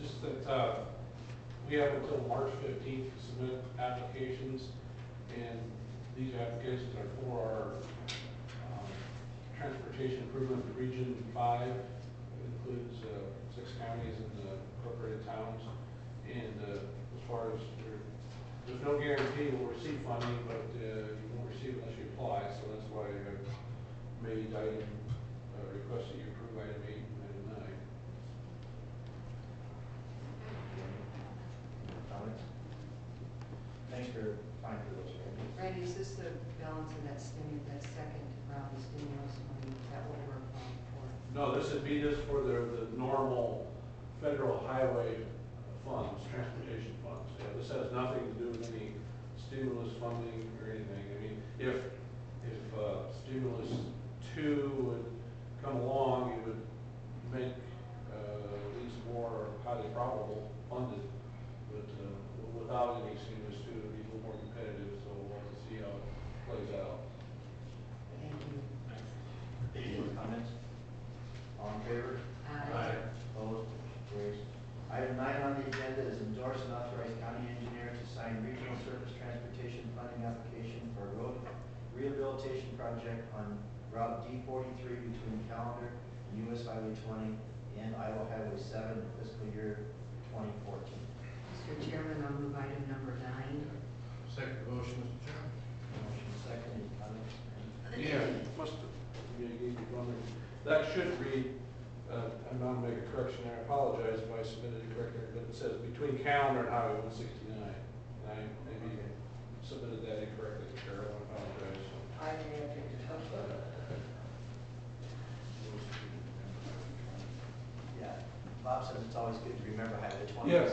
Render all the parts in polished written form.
just that we have until March 15th to submit applications, and these applications are for our transportation improvement region 5. It includes 6 counties and the incorporated towns. And as far as there's no guarantee we'll receive funding, but you won't receive it unless you apply. So that's why I made item request that you approve item 8 and item 9. Comments? Thanks for time for those. Randy, is this the balance of that second round of stimulus money that what we're applying for? No, this would be just for the normal federal highway funds, transportation funds. Yeah, this has nothing to do with any stimulus funding or anything. I mean, if stimulus 2 would come along, it would make these more highly probable funded. But without any stimulus 2, it would be a little more competitive. So we'll have to see how it plays out. Thank you. Any more comments? All in favor? Aye. Opposed? Carries. Item 9 on the agenda is endorse and authorize county engineer to sign regional surface transportation funding application for a road rehabilitation project on Route D43 between Calendar and US Highway 20 and Iowa Highway 7 in fiscal year 2014. Mr. Chairman, I'll move item number 9. Second the motion, Mr. Chairman. Motion second. Any comments? Yeah, must have. That should read. I'm going to make a correction there. I apologize if I submitted it correctly, but it says between Calendar and Highway 169. I maybe submitted that incorrectly, Carol. I apologize. I may have picked it up. Yeah. Bob says it's always good to remember Highway 20. Yes.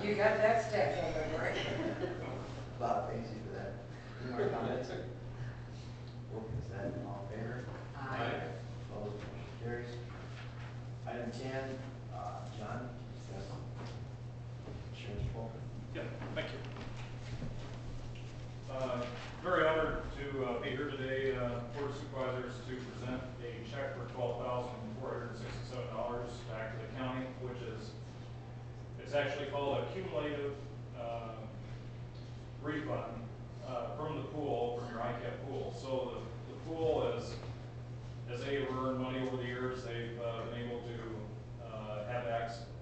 You got that stack on the right. Bob, thanks you for that. Any more comments? Is that all in favor? Aye. Opposed? Motion carries. Item 10, John, discuss insurance pool. Yeah, thank you. Very honored to be here today, Board of Supervisors, to present a check for $12,467 back to the county, which is, it's actually called a cumulative refund from the pool, from your ICAP pool. So the pool is, as they've earned money over the years, they've been able to have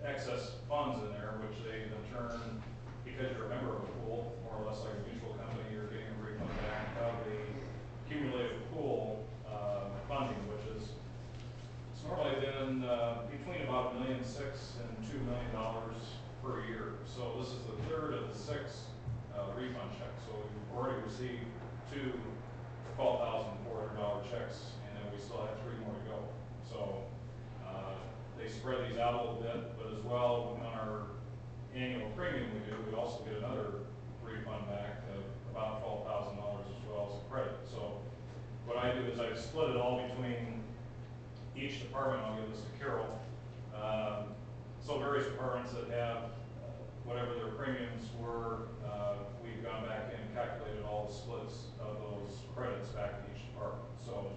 excess funds in there, which they in turn, because you're a member of a pool, more or less like a mutual company, you're getting a refund back of the cumulative pool funding, which is, it's normally been between about $1.6 million and $2 million per year. So this is the third of the 6 refund checks. So we've already received 2 $12,400 checks, and then we still have 3 more to go. So they spread these out a little bit, but as well on our annual premium we also get another refund back of about $12,000 as well as a credit. So what I do is I split it all between each department. I'll give this to Carol. So various departments that have whatever their premiums were, we've gone back and calculated all the splits of those credits back to each department. So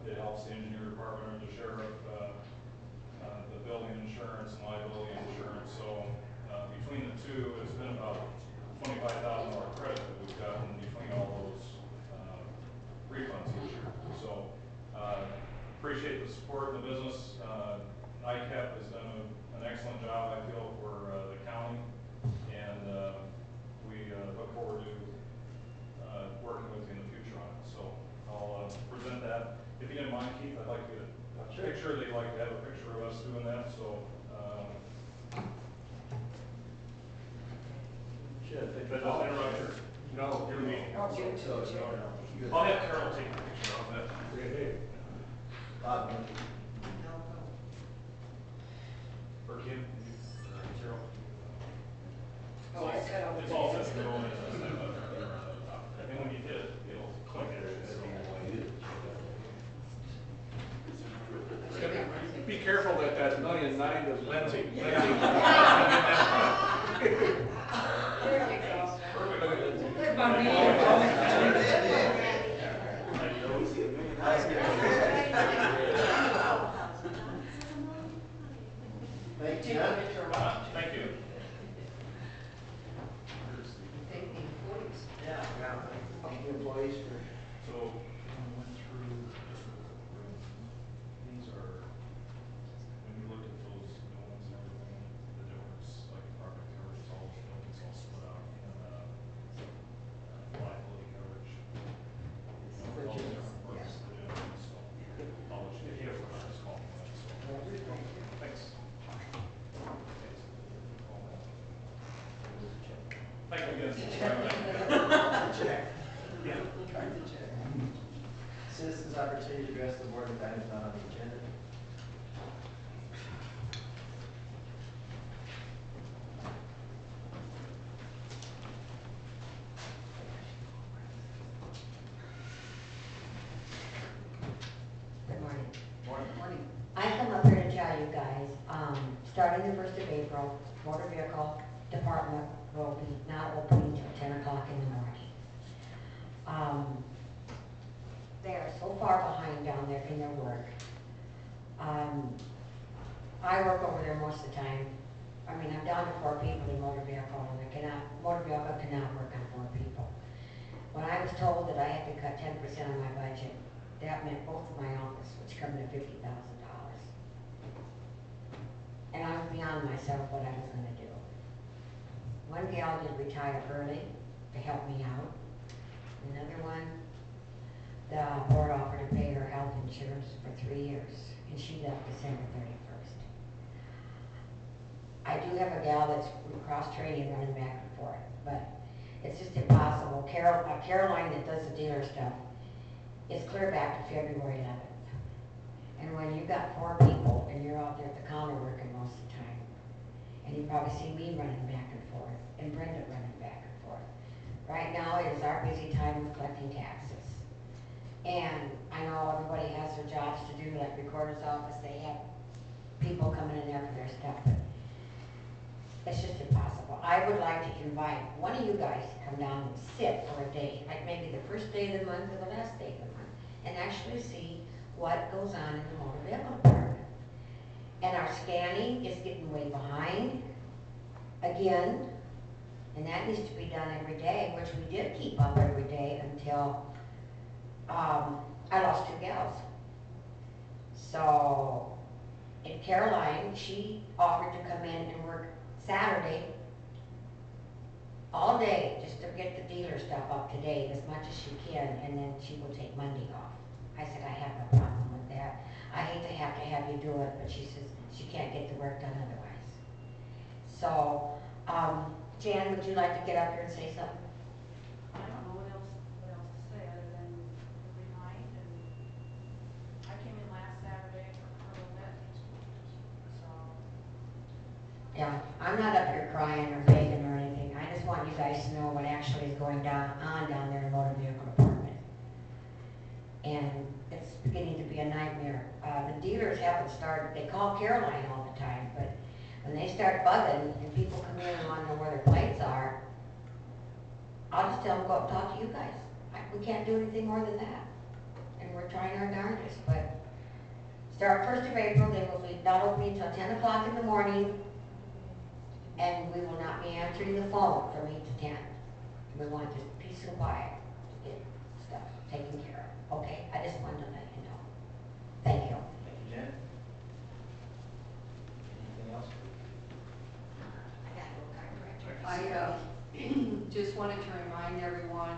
it helps the engineer department or the sheriff, the building insurance and liability insurance. So between the two, it's been about $25,000 credit that we've gotten between all those refunds each year. So appreciate the support of the business. ICAP has done an excellent job, I feel, for the county, and we look forward to working with you in the future on it. So I'll present that. If you didn't mind, Keith, I'd like to get a picture. They'd like to have a picture of us doing that. So but don't interrupt your meeting. I'll give it to the chair. I'll have Carol take a picture of that. Bob, No, go. Or Kim, Carol. Oh, I said I'll. It's all set to go in. And when you hit it, it'll click it. Be careful that $1.9 million doesn't. Lindsay. There you go. Perfect. Live by me. Thank you, Take Jen. a picture of it. Thank you. Thank the employees. Yeah. Thank you, employees, for. So, went through, these are, when you look at those buildings and everything, the difference, like property coverage, all those buildings all split out, and, liability coverage. You know, all the different parts of the building, so, I'll let you, if you have questions, call me, so. Thanks. Thank you again. Check. Citizens' opportunity to address the board with items not on the agenda. Good morning. Morning. I come up here to tell you guys, starting the 1st of April, motor vehicle department will be not opening until 10 o'clock in the morning. They are so far behind down there in their work. I work over there most of the time. I mean, I'm down to 4 people in motor vehicle, and motor vehicle cannot work on 4 people. When I was told that I had to cut 10% of my budget, that meant both of my office, which come to $50,000. And I was beyond myself what I was gonna do. One gal did retire early to help me out. Another one, the board offered to pay her health insurance for 3 years, and she left December 31st. I do have a gal that's cross-training running back and forth, but it's just impossible. Caroline that does the dealer stuff, it's clear back to February 11th. And when you've got 4 people and you're out there at the counter working most of the time, and you probably see me running back and forth, and Brenda running back and forth. Right now, it is our busy time of collecting taxes. And I know everybody has their jobs to do, like recorder's office, they have people coming in there for their stuff, but it's just impossible. I would like to invite one of you guys to come down and sit for a day, like maybe the first day of the month or the last day of the month, and actually see what goes on in the motor vehicle department. And our scanning is getting way behind again, and that needs to be done every day, which we did keep up every day until I lost 2 gals. So, and Caroline, she offered to come in and work Saturday all day just to get the dealer stuff up to date as much as she can, and then she will take Monday off. I said, I have no problem with that. I hate to have you do it, but she says she can't get the work done otherwise. So, Jan, would you like to get up here and say something? I don't know what else to say other than remind, and I came in last Saturday for a little bit, so. Yeah, I'm not up here crying or begging or anything. I just want you guys to know what actually is going on down there in the motor vehicle department. And it's beginning to be a nightmare. The dealers haven't started, they call Caroline all the time, but when they start bugging and people come in and want to know where their plates are, I'll just tell them, go up and talk to you guys. We can't do anything more than that. And we're trying our darndest, but start 1st of April, they will be not opening until 10 o'clock in the morning, and we will not be answering the phone from 8 to 10. We want just peace and quiet to get stuff taken care of, okay? I just wanted to let you know. Thank you. Thank you, Jen. Anything else? I just wanted to remind everyone,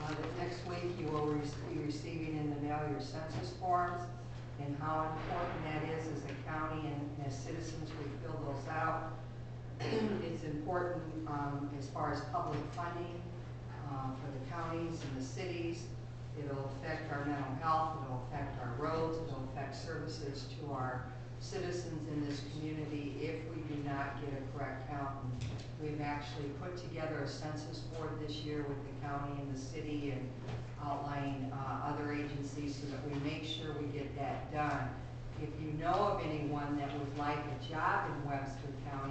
that next week you will be receiving in the mail your census forms, and how important that is as a county and as citizens we fill those out. It's important as far as public funding for the counties and the cities. It'll affect our mental health, it'll affect our roads, it'll affect services to our citizens in this community if we do not get a correct count. And we've actually put together a census board this year with the county and the city, and outlining other agencies so that we make sure we get that done. If you know of anyone that would like a job in Webster County,